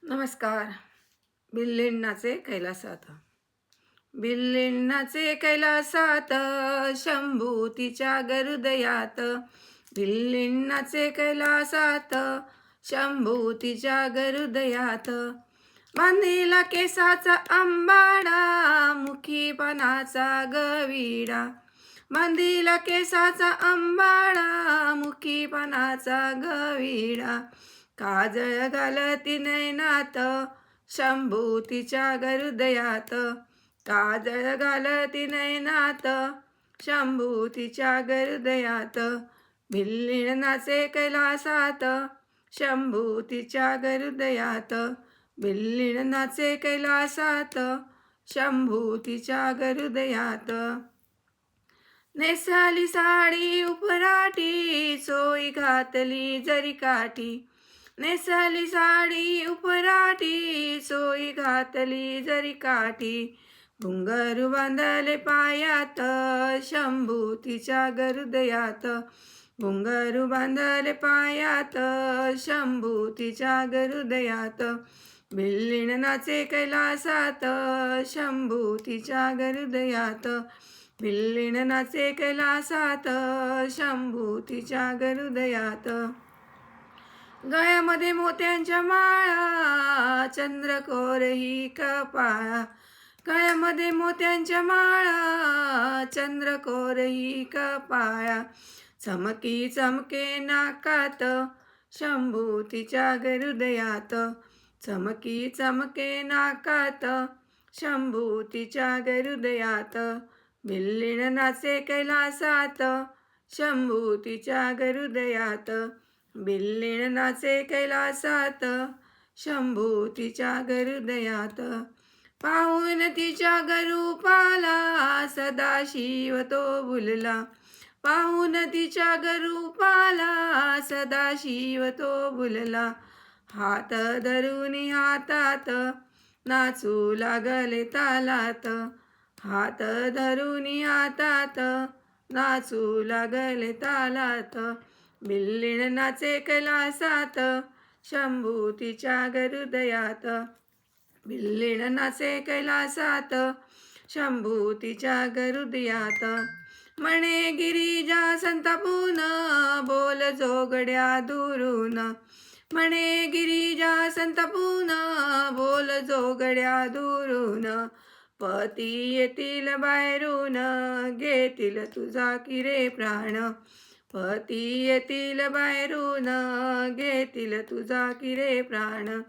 नमस्कार. बिल्लिण्णाचे कैलासात. बिल्लिण्णाचे कैलासात, शंभू तिच्या गरुदयात. बिल्लिण्णाचे कैलासात, शंभू तिच्या गरुदयात. बांधिला केसाचा अंबाडा, मुखी पानाचा गविडा. बांधिला केसाचा अंबाडा, मुखी पानाचा गविडा. काजळ घालती नयनात, शंभू तिच्या गरुदयात. काजळ घालती नयनात, शंभू तिच्या गरुदयात. बिल्लिण्णाचे कैलासात, शंभू तिच्या गरुदयात. बिल्लिण्णाचे कैलासात, शंभू तिच्या गरुदयात. नेसली साडी उपराटी, चोळी घातली जरी काठी. नेसली साडी उपराटी, चोळी घातली जरी काठी. घुंगरू बांधले पायात, शंभू तिच्या गरुदयात. घुंगरू बांधले पायात, शंभू तिच्या गरुदयात. बिल्लिण्णाचे कैलासात, शंभू तिच्या गरुदयात. बिल्लिण्णाचे कैलासात, शंभू तिच्या गरुदयात. गळ्यामध्ये मोत्यांच्या माळा, चंद्रकोर ही कपाळा. गळ्यामध्ये मोत्यांच्या माळा, चंद्रकोर ही कपाळा. चमकी चमके नाकात, शंभू तिच्या गरुदयात. चमकी चमके नाकात, शंभू तिच्या गरुदयात. बिल्लिण्णाचे कैलासात, शंभू तिच्या गरुदयात. बिल्लिण्णाचे कैलासात, शंभू तिच्या गरुदयात. पाहून तिच्या गरुपाला, सदाशिव तो भुलला. पाहून तिच्या गरुपाला, सदाशिव तो भुलला. हात धरून हातात, नाचू लागले तालात. हात धरून हातात, नाचू लागले तालात. बिल्लिण्णाचे कैलासात, शंभू तिच्या गरुदयात. बिल्लिण्णाचे कैलासात, शंभू तिच्या गरुदयात. म्हणे गिरिजा संतापून, बोल जोगड्या दुरून. म्हणे गिरिजा संतापून, बोल जोगड्या दुरून. पती येतील बाहेरून, घेतील तुझा किरे प्राण. पती येतील बाहेरून, घेतील तुझा किरे प्राण.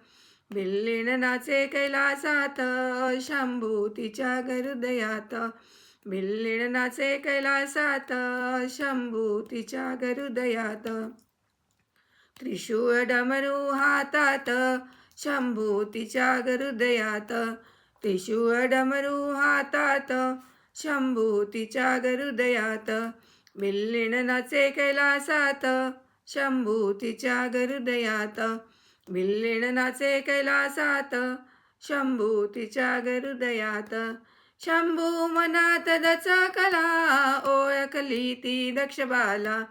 बिल्लिण्णाचे कैलासात, शंभू तिच्या गरुदयात. बिल्लिण्णाचे कैलासात, शंभू तिच्या गरुदयात. त्रिशूळ डमरू हातात, शंभू तिच्या गरुदयात. त्रिशूळ डमरू हातात, शंभू तिच्या गरुदयात. बिल्लिण्णाचे कैलासात, शंभू तिच्या गरुदयात. बिल्लिण्णाचे कैलासात, शंभू तिच्या गरुदयात. शंभू मनात दचकला, ओळखली ती दक्षबाला.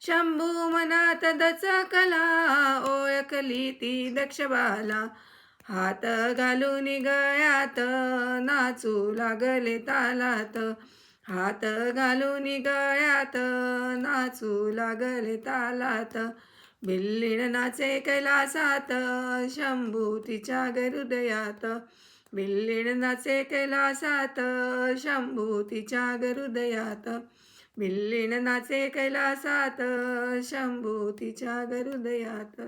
शंभू मनात दचकला, ओळखली ती दक्षबाला. हात घालून गळ्यात, नाचू लागले तालात. हात घालून गळ्यात, नाचू लागले तालात. बिल्लिण्णाचे कैलासात, शंभू तिच्या गरुदयात. बिल्लिण्णाचे कैलासात, शंभू तिच्या गरुदयात. बिल्लिण्णाचे कैलासात, शंभू तिच्या गरुदयात.